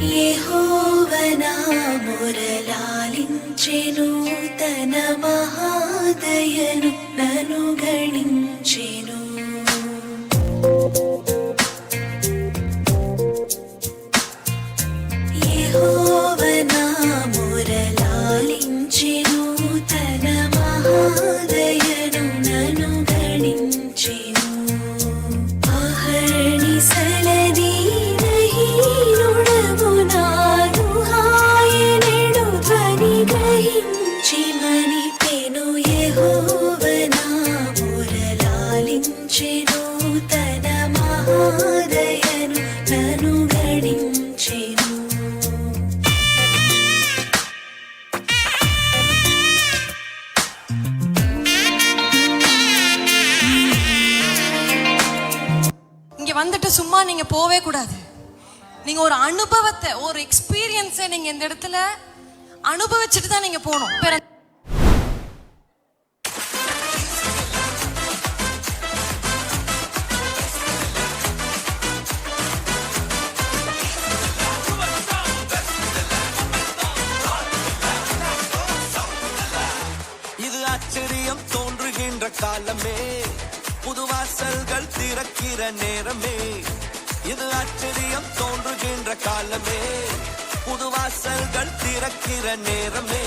యెహోవనా మొరలాలించెను తన మహాదయను నన్ను గణించెను. యెహోవనా మొరలాలించెను తన మహాదయను నన్ను గణించెను. అహర్నిశలది నహీనుడమునాను హాయనెడు ధ్వని గ్రహించి మనిపెను. యెహోవనా మొరలాలించెను తన మహాదయను నన్ను గణించెను. இங்க வந்துட்டு சும்மா நீங்க போவே கூடாது. நீங்க ஒரு அனுபவத்தை, ஒரு எக்ஸ்பீரியன்ஸை நீங்க இந்த இடத்துல அனுபவிச்சுட்டு தான் நீங்க போகணும். இது ஆச்சரியம் தோன்றுகின்ற காலமே, புது வாசல்கள் திறக்கிற நேரமே. இது ஆச்சரியம் தோன்றுகின்ற காலமே, புது வாசல்கள் திறக்கிற நேரமே.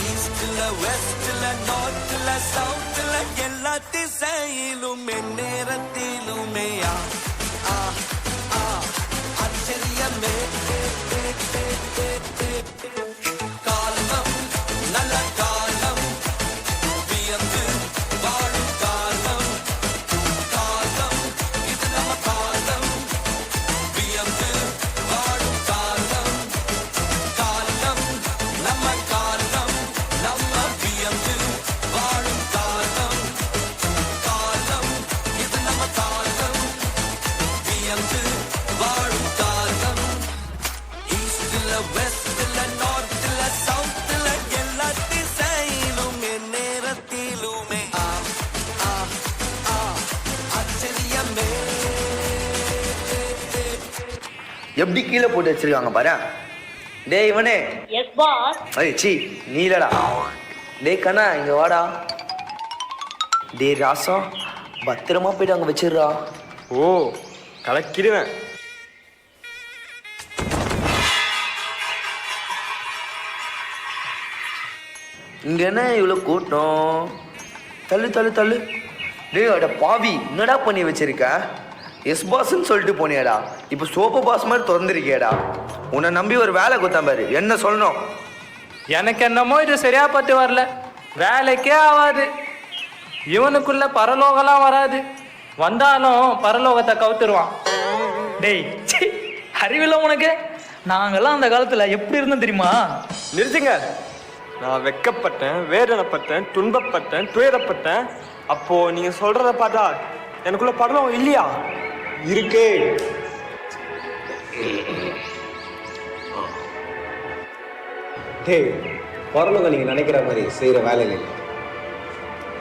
ஈஸ்ட்ல வெஸ்ட்ல நார்த்ல சவுத்ல எல்லா திசையிலும் நேரத்திலுமே ஆச்சரியமே. காலம் நல்ல காலம், வியந்து வாழும் காலம். காலம் இது நம்ம காலம், வியந்து வாழும் காலம். காலம் நம்ம காலம், நம்ம வியந்து வாழும் காலம். காலம் இது நம்ம காலம், வியந்து வாழும் காலம். ஈஸ்ட்ல வெஸ்ட்ல நார்த்ல சவுத்ல எல்லா திசையிலும் நேரத்திலுமே ஆச்சரியமே. எப்படி கீழே போட்டு வச்சிருக்காங்க பாரு. டேய் இவனே. Yes boss. ஐய் சி நீலடா. டேய் கண்ணா இங்க வாடா. டேய் ராசா பத்திரமா போயிட்டு அங்க வச்சிடுறா. ஓ கலக்கிடுவேன். இங்க என்ன இவ்வளவு கூட்டம்? தள்ளு தள்ளு தள்ளு. டேய் அட பாவி என்னடா பண்ணி வச்சிருக்க? எஸ் பாஸ்ன்னு சொல்லிட்டு போனியாடா, இப்போ சோப்பு பாஸ் மாதிரி திறந்துருக்கியடா. உன்னை நம்பி ஒரு வேலை கொடுத்தா பாரு, என்ன சொல்லணும்? எனக்கு என்னமோ இது சரியா பட்டு வரல, வேலைக்கே ஆகாது. இவனுக்குள்ள பரலோகம்லாம் வராது, வந்தாலும் பரலோகத்தை கவுத்துருவான். டேய் ச்சீ, அறிவில்லை உனக்கு? நாங்கெல்லாம் அந்த காலத்துல எப்படி இருந்தோம் தெரியுமா? நிறுத்துங்க. நான் வெக்கப்பட்டேன், வேதனைப்பட்டேன், துன்பப்பட்டேன், துயரப்பட்டேன். அப்போ நீங்க சொல்றத பார்த்தா எனக்குள்ள பரலோகம் இல்லையா? இருக்கே. டேய் பரலோகம் நீங்க நினைக்கிற மாதிரி செய்யற வேலையில இல்லை,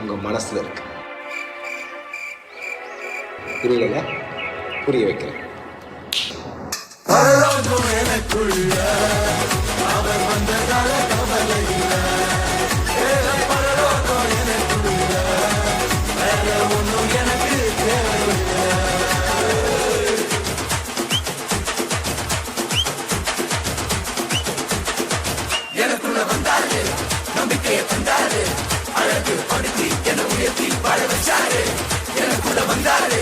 உங்க மனசுல இருக்கு. புரியல? புரிய வைக்கிறேன். பரலோகம் எனக்குள்ள அவர் வந்ததால கவலை இல்லை. பரலோகம் எனக்குள்ள வேற ஒன்றும் எனக்கு தேவையில்லை. எனக்குள்ள வந்தாரு, நம்பிக்கையை தந்தாரு, அழகு படுத்தி என உயர்த்தி வாழ வச்சாரு. எனக்குள்ள வந்தாரு,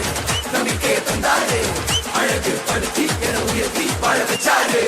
நம்பிக்கையை தந்தாரு, அழகு படுத்தி என உயர்த்தி வாழ வச்சாரு.